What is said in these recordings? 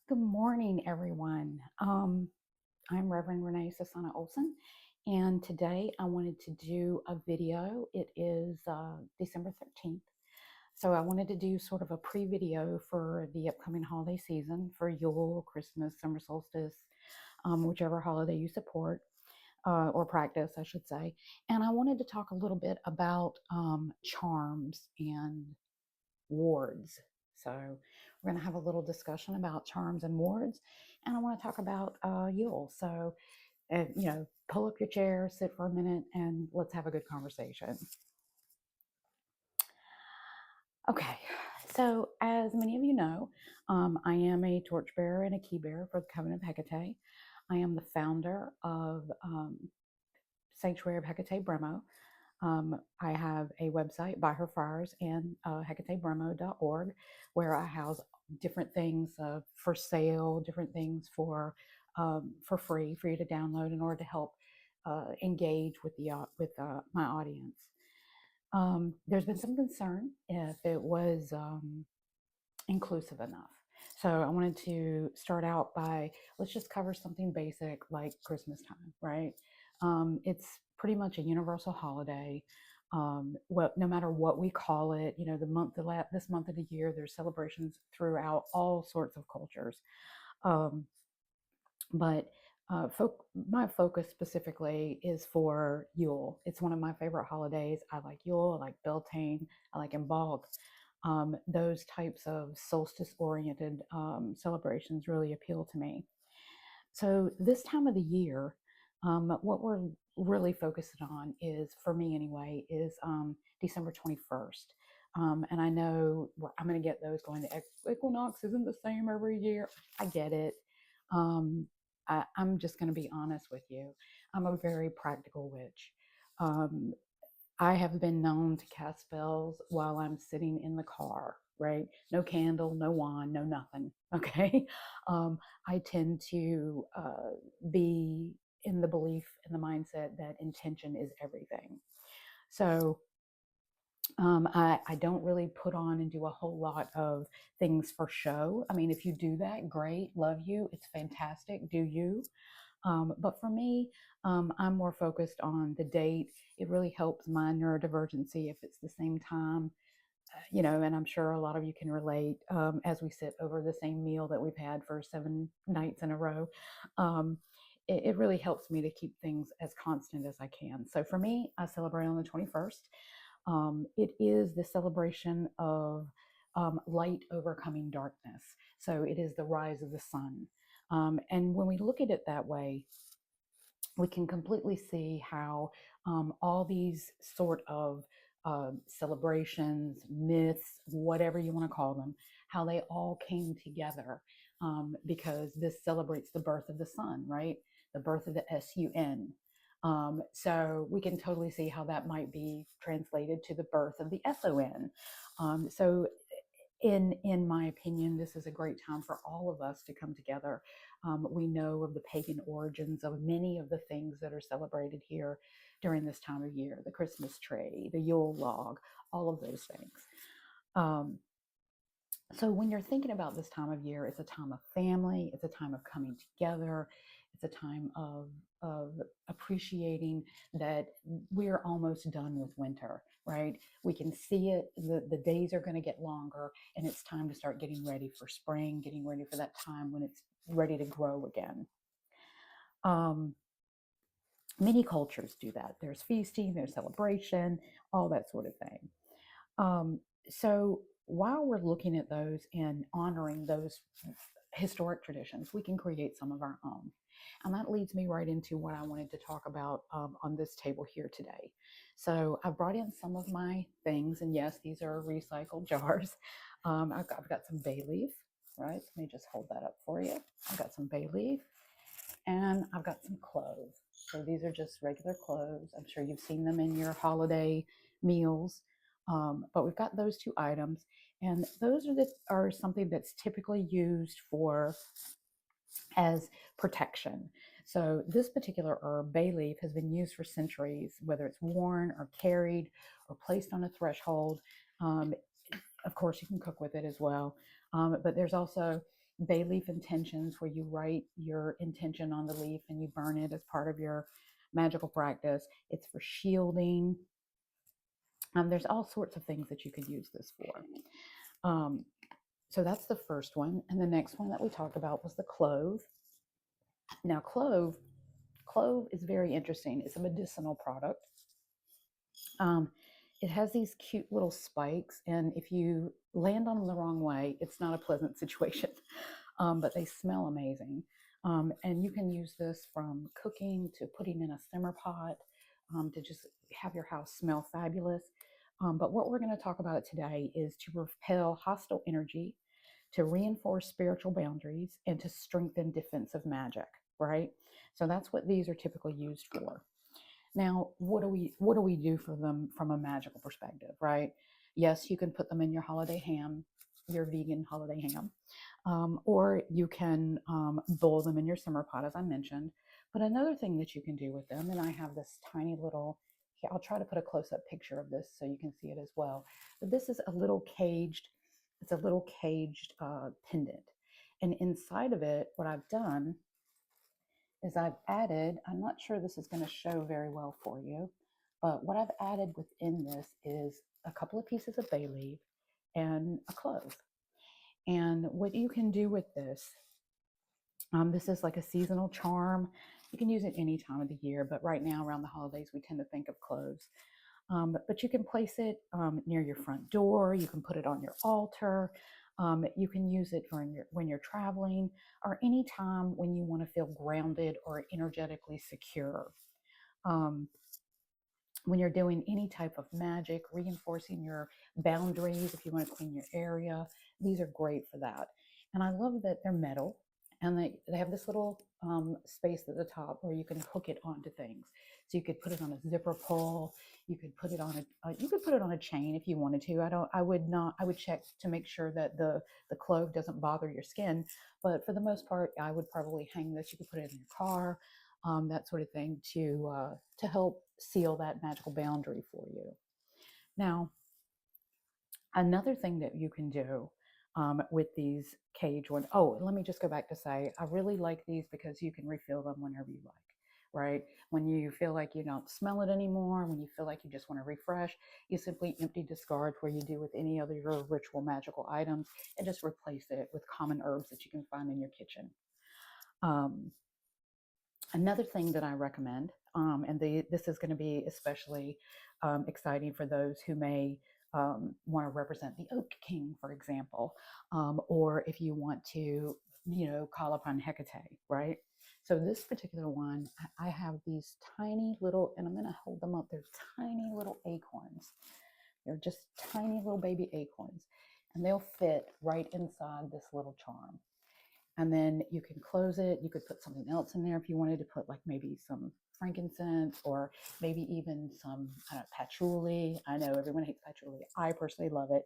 Good morning, everyone. I'm Reverend Renee Sosanna Olson, and today I wanted to do a video. It is December 13th, so I wanted to do sort of a pre-video for the upcoming holiday season for Yule, Christmas, summer solstice, whichever holiday you support or practice, I should say. And I wanted to talk a little bit about charms and wards. So we're going to have a little discussion about charms and wards, and I want to talk about Yule. So, pull up your chair, sit for a minute, and let's have a good conversation. Okay, so as many of you know, I am a torchbearer and a key bearer for the Covenant of Hecate. I am the founder of Sanctuary of Hecate Bremo. I have a website, By Her Fires, and hecatebremo.org, where I house different things for sale, different things for free for you to download in order to help engage with my audience. There's been some concern if it was inclusive enough. So I wanted to start out by, let's just cover something basic like Christmas time, right? It's pretty much a universal holiday. No matter what we call it, this month of the year, there's celebrations throughout all sorts of cultures. But my focus specifically is for Yule. It's one of my favorite holidays. I like Yule, I like Beltane, I like Imbolc. Those types of solstice-oriented celebrations really appeal to me. So this time of the year, what we're really focused on is, for me anyway, is December 21st. And I know I'm going to get those going. The equinox isn't the same every year. I get it. I'm just going to be honest with you. I'm a very practical witch. I have been known to cast spells while I'm sitting in the car, right? No candle, no wand, no nothing. Okay. I tend to be in the belief and the mindset that intention is everything. So I don't really put on and do a whole lot of things for show. I mean, if you do that, great, love you. It's fantastic. Do you? But for me, I'm more focused on the date. It really helps my neurodivergency if it's the same time, and I'm sure a lot of you can relate as we sit over the same meal that we've had for 7 nights in a row. It really helps me to keep things as constant as I can. So for me, I celebrate on the 21st. It is the celebration of light overcoming darkness. So it is the rise of the sun. And when we look at it that way, we can completely see how all these sort of celebrations, myths, whatever you want to call them, how they all came together because this celebrates the birth of the sun, right? The birth of the sun. So we can totally see how that might be translated to the birth of the son. So in my opinion, this is a great time for all of us to come together. We know of the pagan origins of many of the things that are celebrated here during this time of year: the Christmas tree, the Yule log, all of those things. So when you're thinking about this time of year, it's a time of family, it's a time of coming together, it's a time of appreciating that we're almost done with winter, right? We can see it, the days are going to get longer, and it's time to start getting ready for spring, getting ready for that time when it's ready to grow again. Many cultures do that. There's feasting, there's celebration, all that sort of thing. So while we're looking at those and honoring those historic traditions, we can create some of our own. And that leads me right into what I wanted to talk about on this table here today. So I brought in some of my things, and yes, these are recycled jars. I've got some bay leaf, right? Let me just hold that up for you. I've got some bay leaf, and I've got some cloves. So these are just regular cloves. I'm sure you've seen them in your holiday meals. But we've got those two items, and those are something that's typically used as protection. So this particular herb, bay leaf, has been used for centuries, whether it's worn or carried or placed on a threshold. Of course, you can cook with it as well. But there's also Bay leaf intentions, where you write your intention on the leaf and you burn it as part of your magical practice. It's for shielding. There's all sorts of things that you could use this for. So that's the first one. And the next one that we talked about was the clove. Now, clove is very interesting. It's a medicinal product. It has these cute little spikes, and if you land on them the wrong way, it's not a pleasant situation, but they smell amazing. And you can use this from cooking to putting in a simmer pot to just have your house smell fabulous. But what we're going to talk about today is to repel hostile energy, to reinforce spiritual boundaries, and to strengthen defensive magic, right? So that's what these are typically used for. Now, what do we do for them from a magical perspective, right? Yes, you can put them in your holiday ham, your vegan holiday ham, or you can boil them in your simmer pot, as I mentioned. But another thing that you can do with them, and I have this tiny little, I'll try to put a close-up picture of this so you can see it as well. But this is a little caged, it's a little caged pendant. And inside of it, what I've done is I've added, I'm not sure this is going to show very well for you, but what I've added within this is a couple of pieces of bay leaf and a clove. And what you can do with this, this is like a seasonal charm. You can use it any time of the year, but right now around the holidays, we tend to think of cloves. But you can place it near your front door. You can put it on your altar. You can use it when you're traveling, or any time when you want to feel grounded or energetically secure. When you're doing any type of magic, reinforcing your boundaries, if you want to clean your area, these are great for that. And I love that they're metal, and they have this little space at the top where you can hook it onto things. So you could put it on a zipper pull. You could put it on a chain if you wanted to. I would check to make sure that the clove doesn't bother your skin. But for the most part, I would probably hang this. You could put it in your car, that sort of thing, to help seal that magical boundary for you. Now, another thing that you can do with these cage ones. Oh, let me just go back to say, I really like these because you can refill them whenever you like, right? When you feel like you don't smell it anymore, when you feel like you just want to refresh, you simply empty discard where you do with any other your ritual magical items and just replace it with common herbs that you can find in your kitchen. Another thing that I recommend, and this is going to be especially exciting for those who may want to represent the Oak King, for example, or if you want to, call upon Hecate, right? So this particular one, I have these tiny little, and I'm going to hold them up. They're tiny little acorns. They're just tiny little baby acorns, and they'll fit right inside this little charm. And then you can close it. You could put something else in there if you wanted to put, like, maybe some frankincense, or maybe even some patchouli. I know everyone hates patchouli. I personally love it.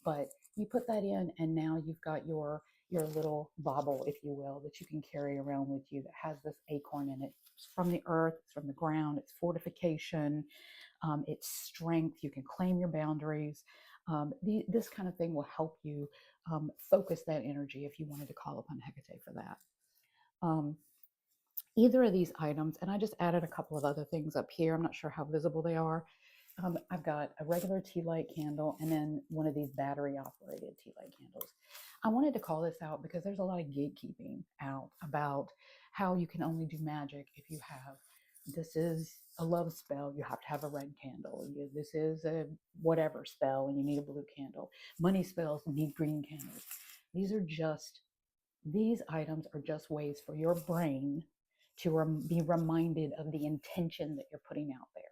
But you put that in, and now you've got your little bauble, if you will, that you can carry around with you that has this acorn in it. It's from the earth, it's from the ground, it's fortification, it's strength. You can claim your boundaries. This kind of thing will help you focus that energy if you wanted to call upon Hecate for that. Either of these items, and I just added a couple of other things up here. I'm not sure how visible they are. I've got a regular tea light candle and then one of these battery operated tea light candles. I wanted to call this out because there's a lot of gatekeeping out about how you can only do magic if you have, this is a love spell, you have to have a red candle. This is a whatever spell and you need a blue candle. Money spells need green candles. These items are just ways for your brain to be reminded of the intention that you're putting out there.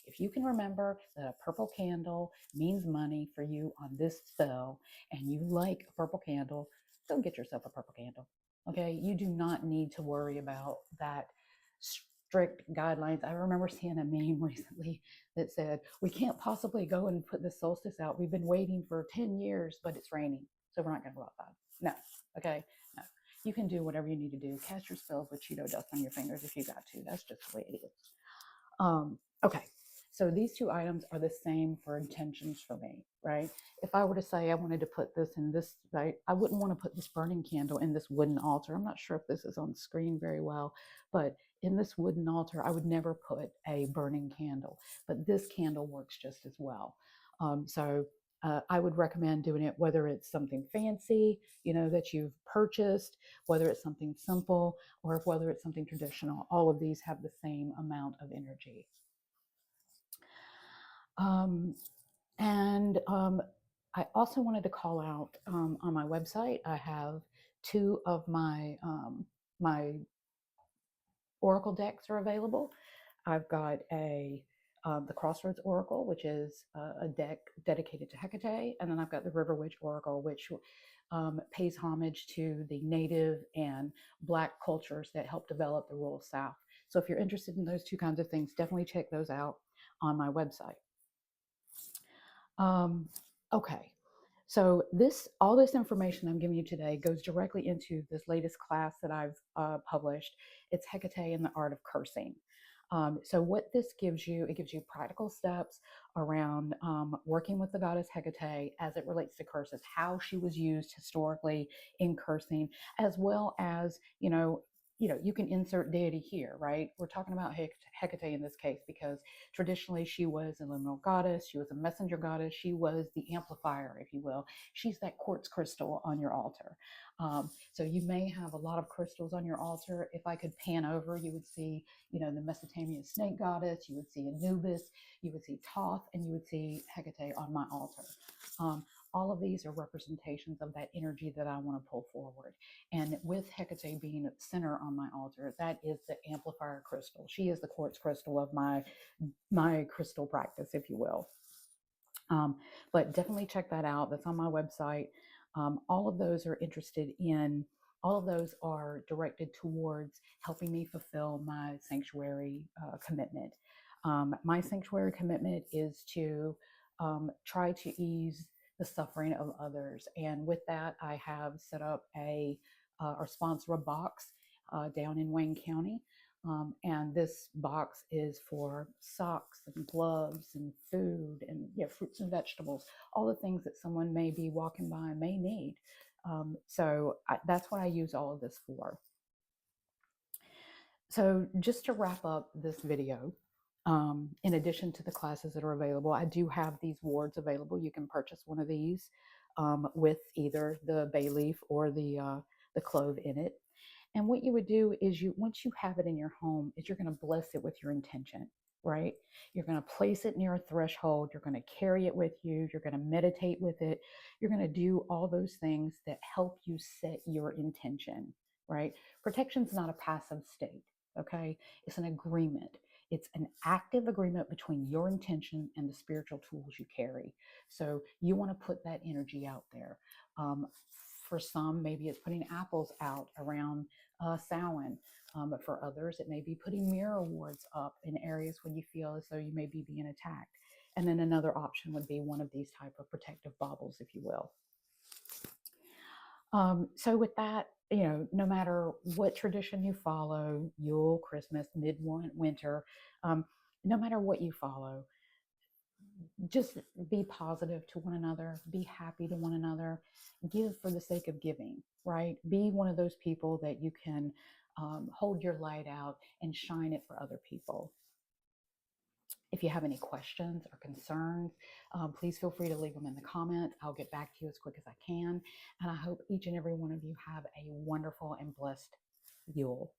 If you can remember that a purple candle means money for you on this spell, and you like a purple candle, go get yourself a purple candle. Okay, you do not need to worry about that strict guidelines. I remember seeing a meme recently that said, we can't possibly go and put the solstice out. We've been waiting for 10 years, but it's raining, so we're not going to go outside. No, okay, no. You can do whatever you need to do. Cast your spells with Cheeto dust on your fingers if you got to. That's just the way it is. Okay, So these two items are the same for intentions for me, right? If I were to say I wanted to put this in this, right, I wouldn't want to put this burning candle in this wooden altar. I'm not sure if this is on screen very well, but in this wooden altar, I would never put a burning candle, but this candle works just as well. I would recommend doing it, whether it's something fancy, that you've purchased, whether it's something simple, or whether it's something traditional. All of these have the same amount of energy. I also wanted to call out on my website, I have two of my oracle decks are available. I've got the Crossroads Oracle, which is a deck dedicated to Hecate, and then I've got the River Witch Oracle, which pays homage to the Native and Black cultures that helped develop the rural South. So if you're interested in those two kinds of things, definitely check those out on my website. Okay, so all this information I'm giving you today goes directly into this latest class that I've published. It's Hecate and the Art of Cursing. So what this gives you, it gives you practical steps around working with the goddess Hecate as it relates to curses, how she was used historically in cursing, as well as, you can insert deity here, right? We're talking about Hecate in this case because traditionally she was a liminal goddess, she was a messenger goddess, she was the amplifier, if you will. She's that quartz crystal on your altar. So you may have a lot of crystals on your altar. If I could pan over, you would see, the Mesopotamian snake goddess, you would see Anubis, you would see Thoth, and you would see Hecate on my altar. All of these are representations of that energy that I want to pull forward. And with Hecate being at the center on my altar, that is the amplifier crystal. She is the quartz crystal of my crystal practice, if you will. But definitely check that out. That's on my website. All of those are directed towards helping me fulfill my sanctuary commitment. My sanctuary commitment is to try to ease the suffering of others. And with that, I have set up or sponsor a box down in Wayne County. And this box is for socks and gloves and food and fruits and vegetables, all the things that someone may be walking by may need. That's what I use all of this for. So just to wrap up this video, in addition to the classes that are available, I do have these wards available. You can purchase one of these with either the bay leaf or the clove in it. And what you would do is once you have it in your home, is you're going to bless it with your intention, right? You're going to place it near a threshold. You're going to carry it with you. You're going to meditate with it. You're going to do all those things that help you set your intention, right? Protection is not a passive state, okay? It's an agreement. It's an active agreement between your intention and the spiritual tools you carry. So you want to put that energy out there. For some, maybe it's putting apples out around Samhain. But for others, it may be putting mirror wards up in areas when you feel as though you may be being attacked. And then another option would be one of these type of protective baubles, if you will. So with that, no matter what tradition you follow, Yule, Christmas, midwinter, no matter what you follow, just be positive to one another, be happy to one another, give for the sake of giving, right? Be one of those people that you can hold your light out and shine it for other people. If you have any questions or concerns, please feel free to leave them in the comment. I'll get back to you as quick as I can. And I hope each and every one of you have a wonderful and blessed Yule.